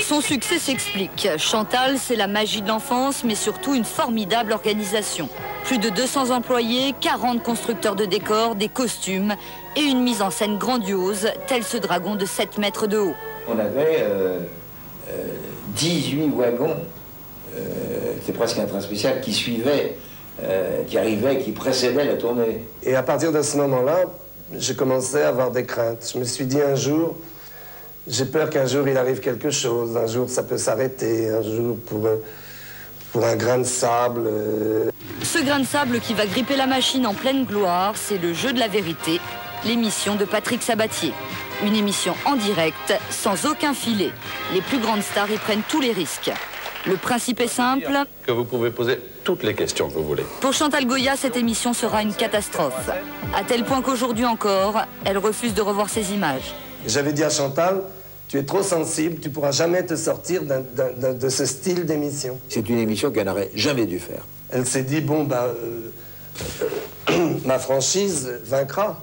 Son succès s'explique. Chantal, c'est la magie de l'enfance, mais surtout une formidable organisation. Plus de 200 employés, 40 constructeurs de décors, des costumes et une mise en scène grandiose, tel ce dragon de 7 mètres de haut. On avait 18 wagons, c'est presque un train spécial, qui suivait, qui arrivait, qui précédait la tournée. Et à partir de ce moment-là, j'ai commencé à avoir des craintes. Je me suis dit un jour, j'ai peur qu'un jour il arrive quelque chose, un jour ça peut s'arrêter, un jour pour un grain de sable. Ce grain de sable qui va gripper la machine en pleine gloire, c'est le jeu de la vérité, l'émission de Patrick Sabatier. Une émission en direct, sans aucun filet. Les plus grandes stars y prennent tous les risques. Le principe est simple. Que vous pouvez poser toutes les questions que vous voulez. Pour Chantal Goya, cette émission sera une catastrophe. À tel point qu'aujourd'hui encore, elle refuse de revoir ses images. J'avais dit à Chantal, tu es trop sensible, tu ne pourras jamais te sortir de ce style d'émission. C'est une émission qu'elle n'aurait jamais dû faire. Elle s'est dit, ma franchise vaincra.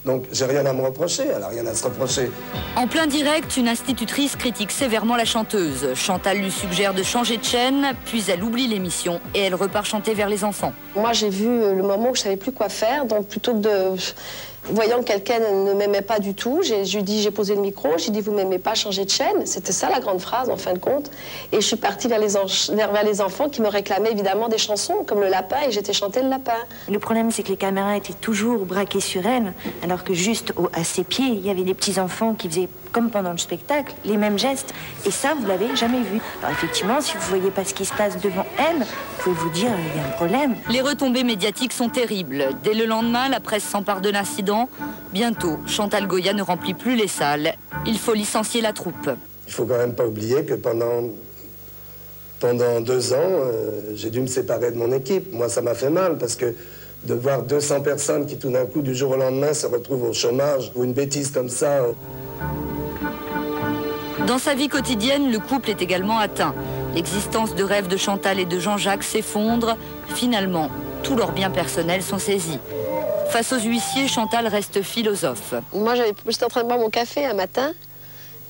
Donc, j'ai rien à me reprocher, elle n'a rien à se reprocher. En plein direct, une institutrice critique sévèrement la chanteuse. Chantal lui suggère de changer de chaîne, puis elle oublie l'émission et elle repart chanter vers les enfants. Moi, j'ai vu le moment où je ne savais plus quoi faire, donc plutôt que de... Voyant que quelqu'un ne m'aimait pas du tout, j'ai posé le micro, j'ai dit « vous ne m'aimez pas, changez de chaîne ». C'était ça la grande phrase, en fin de compte. Et je suis partie vers les enfants qui me réclamaient évidemment des chansons, comme le lapin, et j'étais chanter le lapin. Le problème, c'est que les caméras étaient toujours braquées sur elle, alors que juste à ses pieds, il y avait des petits-enfants qui faisaient, comme pendant le spectacle, les mêmes gestes. Et ça, vous l'avez jamais vu. Alors effectivement, si vous ne voyez pas ce qui se passe devant elle, vous pouvez vous dire il y a un problème. Les retombées médiatiques sont terribles. Dès le lendemain, la presse s'empare de l'incident. Bientôt, Chantal Goya ne remplit plus les salles. Il faut licencier la troupe. Il faut quand même pas oublier que pendant 2 ans, j'ai dû me séparer de mon équipe. Moi, ça m'a fait mal parce que de voir 200 personnes qui tout d'un coup, du jour au lendemain, se retrouvent au chômage ou une bêtise comme ça. Dans sa vie quotidienne, le couple est également atteint. L'existence de rêve de Chantal et de Jean-Jacques s'effondre. Finalement, tous leurs biens personnels sont saisis. Face aux huissiers, Chantal reste philosophe. Moi, j'étais en train de boire mon café un matin,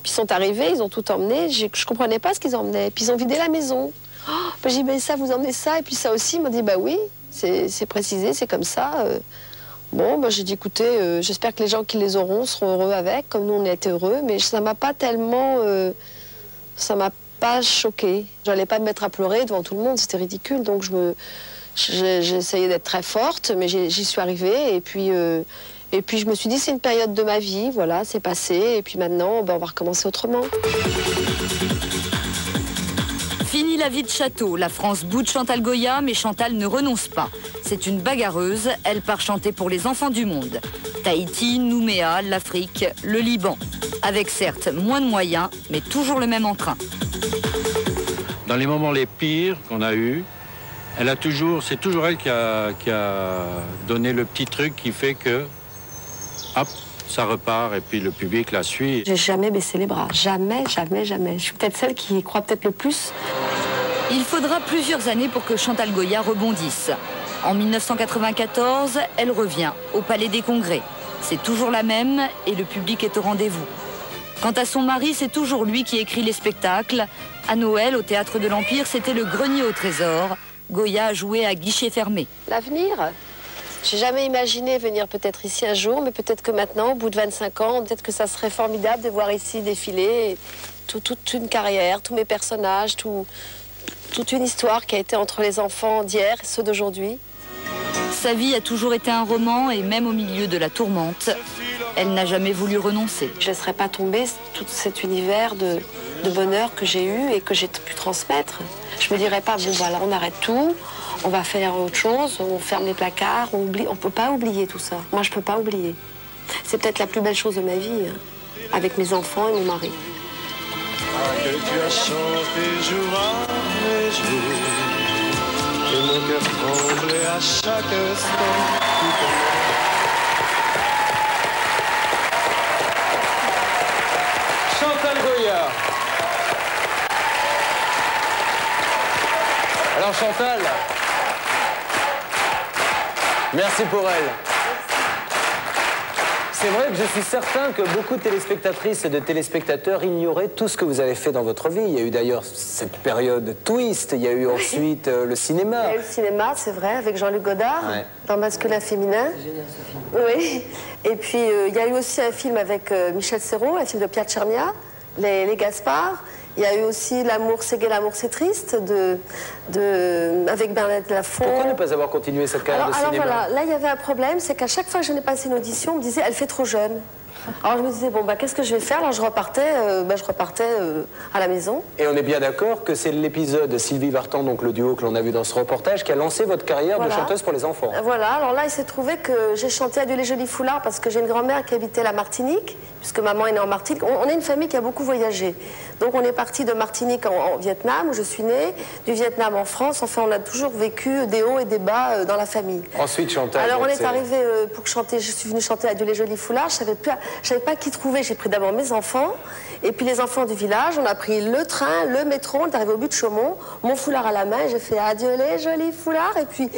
puis ils sont arrivés, ils ont tout emmené. Je ne comprenais pas ce qu'ils emmenaient. Puis ils ont vidé la maison. Oh, ben, j'ai dit, ça, vous emmenez ça, et puis ça aussi. Ils m'ont dit, bah oui, c'est précisé, c'est comme ça. Bon, ben, j'ai dit, écoutez, j'espère que les gens qui les auront seront heureux avec, comme nous, on a été heureux. Mais ça m'a pas tellement... ça m'a pas choquée. Je n'allais pas me mettre à pleurer devant tout le monde, c'était ridicule. Donc j'ai essayé d'être très forte, mais j'y suis arrivée. Et puis je me suis dit, c'est une période de ma vie, voilà, c'est passé. Et puis maintenant, ben, on va recommencer autrement. Fini la vie de château. La France boude Chantal Goya, mais Chantal ne renonce pas. C'est une bagarreuse. Elle part chanter pour les enfants du monde. Tahiti, Nouméa, l'Afrique, le Liban. Avec certes moins de moyens, mais toujours le même entrain. Dans les moments les pires qu'on a eus, c'est toujours elle qui a donné le petit truc qui fait que, hop, ça repart et puis le public la suit. J'ai jamais baissé les bras, jamais, jamais, jamais. Je suis peut-être celle qui y croit peut-être le plus. Il faudra plusieurs années pour que Chantal Goya rebondisse. En 1994, elle revient au Palais des Congrès. C'est toujours la même et le public est au rendez-vous. Quant à son mari, c'est toujours lui qui écrit les spectacles. À Noël, au Théâtre de l'Empire, c'était le grenier au trésor. Goya a joué à guichet fermé. L'avenir, j'ai jamais imaginé venir peut-être ici un jour, mais peut-être que maintenant, au bout de 25 ans, peut-être que ça serait formidable de voir ici défiler toute une carrière, tous mes personnages, toute une histoire qui a été entre les enfants d'hier et ceux d'aujourd'hui. Sa vie a toujours été un roman et même au milieu de la tourmente, elle n'a jamais voulu renoncer. Je ne laisserai pas tomber tout cet univers de bonheur que j'ai eu et que j'ai pu transmettre. Je me dirais pas, bon voilà, on arrête tout, on va faire autre chose, on ferme les placards, on oublie. On peut pas oublier tout ça. Moi, je peux pas oublier. C'est peut-être la plus belle chose de ma vie, avec mes enfants et mon mari. Que tu as chanté jour après jour, et mon cœur tremblait à chaque instant. Chantal Goya. Alors Chantal, merci pour elle. C'est vrai que je suis certain que beaucoup de téléspectatrices et de téléspectateurs ignoraient tout ce que vous avez fait dans votre vie. Il y a eu d'ailleurs cette période twist, il y a eu ensuite le cinéma. Il y a eu le cinéma, c'est vrai, avec Jean-Luc Godard, dans Masculin Féminin. Oui. Et puis il y a eu aussi un film avec Michel Serrault, un film de Pierre Tchernia, Les Gaspards. Il y a eu aussi L'amour c'est gai, l'amour c'est triste, avec Bernadette Lafont. Pourquoi ne pas avoir continué cette carrière de cinéma? Alors voilà, là il y avait un problème, c'est qu'à chaque fois que je venais passer une audition, on me disait elle fait trop jeune. Alors je me disais bon bah qu'est-ce que je vais faire? Alors je repartais à la maison. Et on est bien d'accord que c'est l'épisode Sylvie Vartan, donc le duo que l'on a vu dans ce reportage, qui a lancé votre carrière de chanteuse pour les enfants. Voilà, alors là il s'est trouvé que j'ai chanté Adieu les jolis foulards parce que j'ai une grand-mère qui habitait la Martinique, puisque maman est née en Martinique. On est une famille qui a beaucoup voyagé. Donc on est parti de Martinique en Vietnam, où je suis née, du Vietnam en France. Enfin on a toujours vécu des hauts et des bas dans la famille. Ensuite Chantal. Alors on est arrivé pour chanter, je suis venue chanter Adieu les jolis foulards, je savais pas qui trouver. J'ai pris d'abord mes enfants, et puis les enfants du village. On a pris le train, le métro, on est arrivé au but de Chaumont, mon foulard à la main, j'ai fait adieu les jolis foulards. Et puis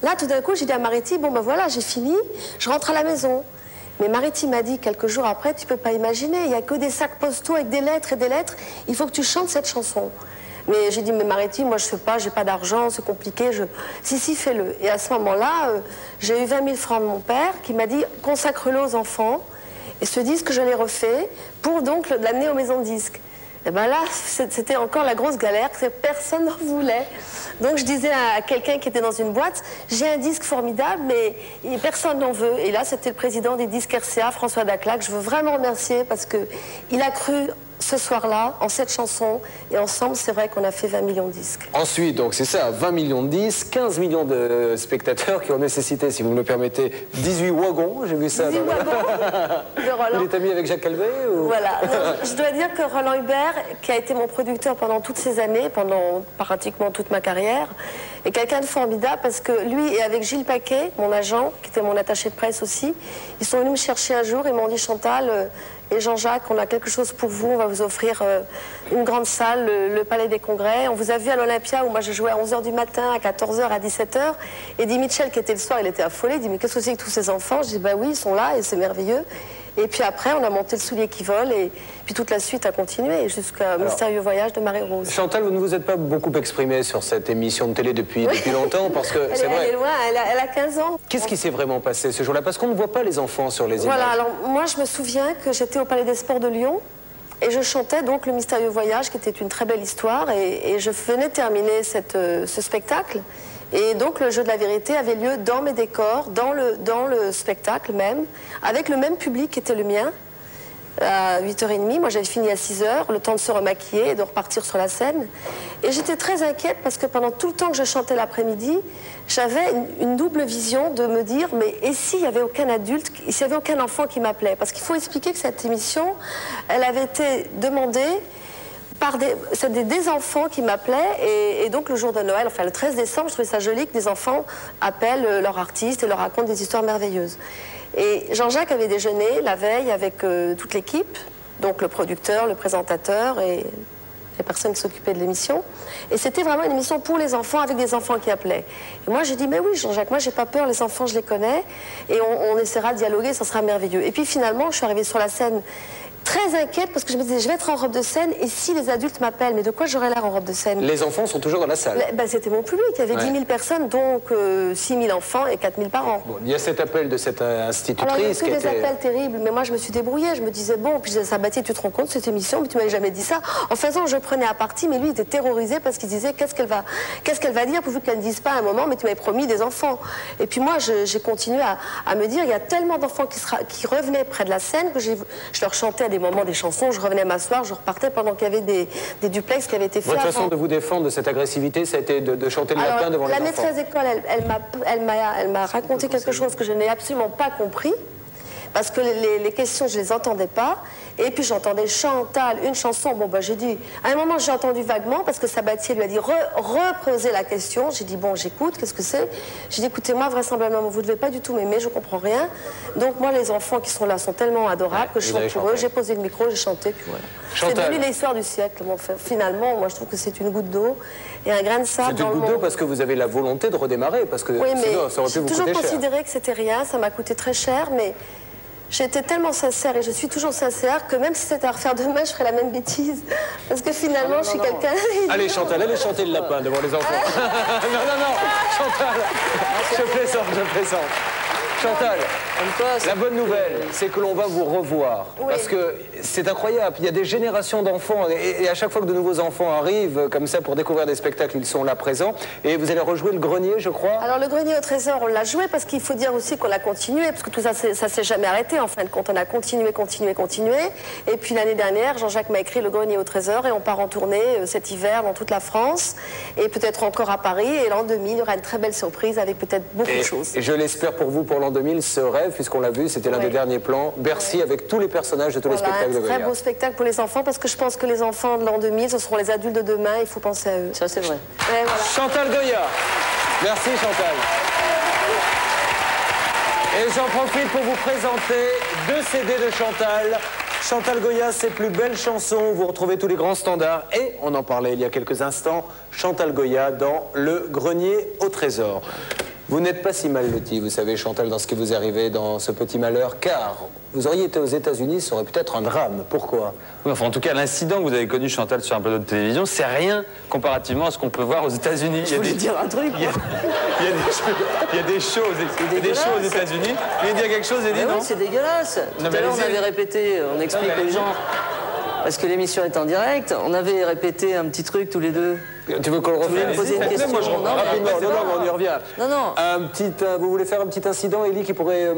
là, tout d'un coup, j'ai dit à Mariti, bon ben voilà, j'ai fini, je rentre à la maison. Mais Mariti m'a dit quelques jours après, tu peux pas imaginer, il n'y a que des sacs postaux avec des lettres et des lettres, il faut que tu chantes cette chanson. Mais j'ai dit, mais Mariti, moi je fais pas, j'ai pas d'argent, c'est compliqué, si, fais-le. Et à ce moment-là, j'ai eu 20 000 francs de mon père qui m'a dit, consacre-le aux enfants. Et ce disque, je l'ai refait pour donc l'amener aux maisons de disques. Et bien là, c'était encore la grosse galère, que personne n'en voulait. Donc je disais à quelqu'un qui était dans une boîte, j'ai un disque formidable, mais personne n'en veut. Et là, c'était le président des disques RCA, François Dacla, que je veux vraiment remercier parce qu'il a cru ce soir-là, en cette chanson, et ensemble, c'est vrai qu'on a fait 20 millions de disques. Ensuite, donc c'est ça, 20 millions de disques, 15 millions de spectateurs qui ont nécessité, si vous me le permettez, 18 wagons, j'ai vu ça. 18 wagons de Roland. Il est ami avec Jacques Calvet ou... Voilà. Non, je dois dire que Roland Hubert, qui a été mon producteur pendant toutes ces années, pendant pratiquement toute ma carrière, est quelqu'un de formidable parce que lui, et avec Gilles Paquet, mon agent, qui était mon attaché de presse aussi, ils sont venus me chercher un jour, ils m'ont dit, Chantal... Et Jean-Jacques, on a quelque chose pour vous, on va vous offrir une grande salle, le Palais des Congrès. On vous a vu à l'Olympia où moi je jouais à 11h du matin, à 14h, à 17h. Et dit Mitchell, qui était le soir, il était affolé, il dit mais qu'est-ce que c'est que tous ces enfants? Je dis bah oui, ils sont là et c'est merveilleux. Et puis après, on a monté le soulier qui vole et puis toute la suite a continué jusqu'à Mystérieux Voyage de Marie-Rose. Chantal, vous ne vous êtes pas beaucoup exprimée sur cette émission de télé depuis longtemps parce que c'est vrai. Elle est loin, elle a 15 ans. Qu'est-ce qui s'est vraiment passé ce jour-là? Parce qu'on ne voit pas les enfants sur les images. Voilà, alors moi je me souviens que j'étais au Palais des Sports de Lyon et je chantais donc le Mystérieux Voyage qui était une très belle histoire et je venais terminer ce spectacle. Et donc le jeu de la vérité avait lieu dans mes décors, dans le spectacle même, avec le même public qui était le mien, à 8h30. Moi j'avais fini à 6h, le temps de se remaquiller et de repartir sur la scène. Et j'étais très inquiète parce que pendant tout le temps que je chantais l'après-midi, j'avais une double vision de me dire, mais et s'il n'y avait aucun adulte, s'il n'y avait aucun enfant qui m'appelait? Parce qu'il faut expliquer que cette émission, elle avait été demandée par des enfants qui m'appelaient et donc le jour de Noël, enfin le 13 décembre, je trouvais ça joli que des enfants appellent leur artiste et leur racontent des histoires merveilleuses. Et Jean-Jacques avait déjeuné la veille avec toute l'équipe, donc le producteur, le présentateur et les personnes qui s'occupaient de l'émission. Et c'était vraiment une émission pour les enfants, avec des enfants qui appelaient. Et moi, j'ai dit, mais oui, Jean-Jacques, moi, j'ai pas peur, les enfants, je les connais, et on essaiera de dialoguer, ça sera merveilleux. Et puis finalement, je suis arrivée sur la scène très inquiète parce que je me disais, je vais être en robe de scène et si les adultes m'appellent, mais de quoi j'aurais l'air en robe de scène? Les enfants sont toujours dans la salle. Ben, c'était mon public, il y avait 10 000 personnes, donc 6 000 enfants et 4 000 parents. Bon, il y a cet appel de cette institutrice. Alors, il y a que qui des était... appels terribles, mais moi je me suis débrouillée, je me disais, bon, puis je disais, Sabatier, tu te rends compte de cette émission, mais tu m'avais jamais dit ça. En faisant, je prenais à partie, mais lui il était terrorisé parce qu'il disait, qu'est-ce qu'elle va dire pourvu qu'elle ne dise pas à un moment, mais tu m'avais promis des enfants. Et puis moi, j'ai continué à me dire, il y a tellement d'enfants qui revenaient près de la scène que je leur chantais à des moments des chansons. Je revenais m'asseoir, je repartais pendant qu'il y avait des duplex qui avaient été faits. Votre façon de vous défendre de cette agressivité, ça a été de chanter le lapin devant les enfants. La maîtresse d'école, elle m'a raconté quelque chose que je n'ai absolument pas compris. Parce que les questions, je ne les entendais pas. Et puis j'entendais Chantal, une chanson. Bon, ben j'ai dit, à un moment j'ai entendu vaguement, parce que Sabatier lui a dit, reposez la question. J'ai dit, bon, j'écoute, qu'est-ce que c'est? J'ai dit, écoutez-moi, vraisemblablement, vous ne devez pas du tout m'aimer, je ne comprends rien. Donc moi, les enfants qui sont là sont tellement adorables que je chante pour eux. J'ai posé le micro, j'ai chanté, puis voilà. C'est devenu l'histoire du siècle. Bon, finalement, moi je trouve que c'est une goutte d'eau et un grain de sable. C'est une goutte d'eau parce que vous avez la volonté de redémarrer, parce que sinon ça aurait pu vous coûter cher. J'ai toujours considéré que c'était rien, ça m'a coûté très cher, mais j'étais tellement sincère et je suis toujours sincère que même si c'était à refaire demain, je ferais la même bêtise. Parce que finalement, je suis quelqu'un... Allez, Chantal, allez chanter le lapin devant les enfants. non, Chantal, je plaisante. Chantal, la bonne nouvelle, c'est que l'on va vous revoir. Oui. Parce que c'est incroyable, il y a des générations d'enfants, et à chaque fois que de nouveaux enfants arrivent, comme ça, pour découvrir des spectacles, ils sont là présents. Et vous allez rejouer le Grenier, je crois. Alors le Grenier au Trésor, on l'a joué, parce qu'il faut dire aussi qu'on l'a continué, parce que tout ça, ça s'est jamais arrêté, en fin de compte. On a continué. Et puis l'année dernière, Jean-Jacques m'a écrit le Grenier au Trésor, et on part en tournée cet hiver dans toute la France, et peut-être encore à Paris. Et l'an 2000, il y aura une très belle surprise avec peut-être beaucoup de choses. Et je l'espère pour vous, pour l'an 2000, ce rêve, puisqu'on l'a vu, c'était l'un des derniers plans. Bercy avec tous les personnages de tous les spectacles de Goya. Un très beau spectacle pour les enfants, parce que je pense que les enfants de l'an 2000, ce seront les adultes de demain, il faut penser à eux. Ça, c'est vrai. Voilà. Chantal Goya. Merci, Chantal. Et j'en profite pour vous présenter 2 CD de Chantal. Chantal Goya, ses plus belles chansons. Vous retrouvez tous les grands standards. Et, on en parlait il y a quelques instants, Chantal Goya dans Le Grenier au Trésor. Vous n'êtes pas si mal loti, vous savez, Chantal, dans ce qui vous est arrivé, dans ce petit malheur, car vous auriez été aux États-Unis, ça aurait peut-être un drame. Pourquoi? Oui, enfin, en tout cas, l'incident que vous avez connu, Chantal, sur un plateau de télévision, c'est rien comparativement à ce qu'on peut voir aux États-Unis. Je voulais dire un truc. Il y a des choses aux États-Unis. Il y a quelque chose, Eddie, non? Oui, c'est dégueulasse. Tout à l'heure, on avait répété, on explique aux gens, parce que l'émission est en direct, on avait répété un petit truc tous les deux. Tu veux qu'on le refasse? Vous poser une question? Rapidement, on y revient. Non. Vous voulez faire un petit incident, Élie, qui pourrait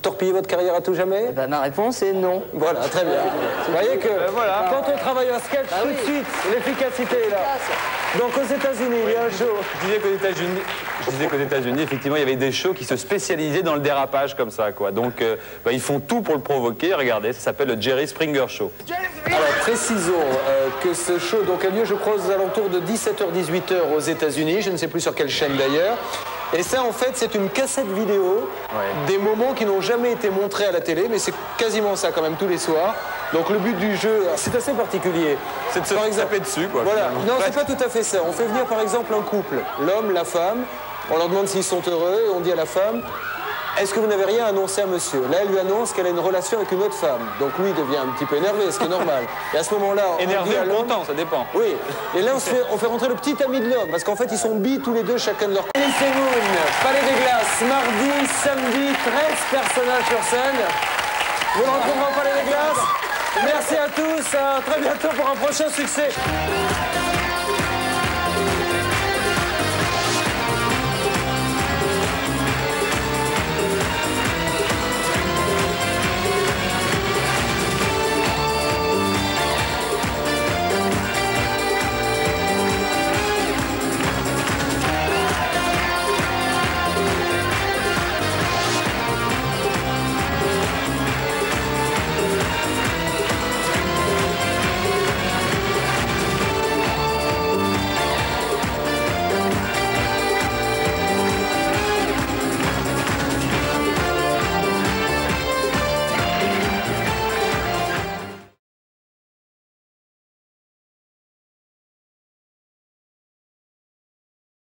torpiller votre carrière à tout jamais? Ma réponse est non. Voilà, très bien. Vous voyez que quand on travaille un sketch, tout de suite, l'efficacité est là. Donc aux États-Unis, il y a un show. Je disais qu'aux États-Unis, effectivement, il y avait des shows qui se spécialisaient dans le dérapage comme ça, quoi. Donc, ils font tout pour le provoquer. Regardez, ça s'appelle le Jerry Springer Show. Alors, précisons que ce show a lieu, je crois, aux alentours de 17h-18h aux États-Unis. Je ne sais plus sur quelle chaîne d'ailleurs. Et ça, en fait, c'est une cassette vidéo des moments qui n'ont jamais été montrés à la télé, mais c'est quasiment ça quand même tous les soirs. Donc le but du jeu, c'est assez particulier. C'est de se taper dessus, quoi. Voilà. Non, c'est pas tout à fait ça. On fait venir par exemple un couple, l'homme, la femme. On leur demande s'ils sont heureux et on dit à la femme, est-ce que vous n'avez rien annoncé à monsieur? Là, elle lui annonce qu'elle a une relation avec une autre femme. Donc lui, il devient un petit peu énervé, ce qui est normal. Et à ce moment-là, énervé ou content, ça dépend. Oui. Et là, on fait rentrer le petit ami de l'homme, parce qu'en fait, ils sont bis tous les deux, chacun de leur côté. Palais des Glaces, mardi, samedi, 13 personnages sur scène. Vous le retrouverez au Palais des Glaces. Merci à tous, à très bientôt pour un prochain succès.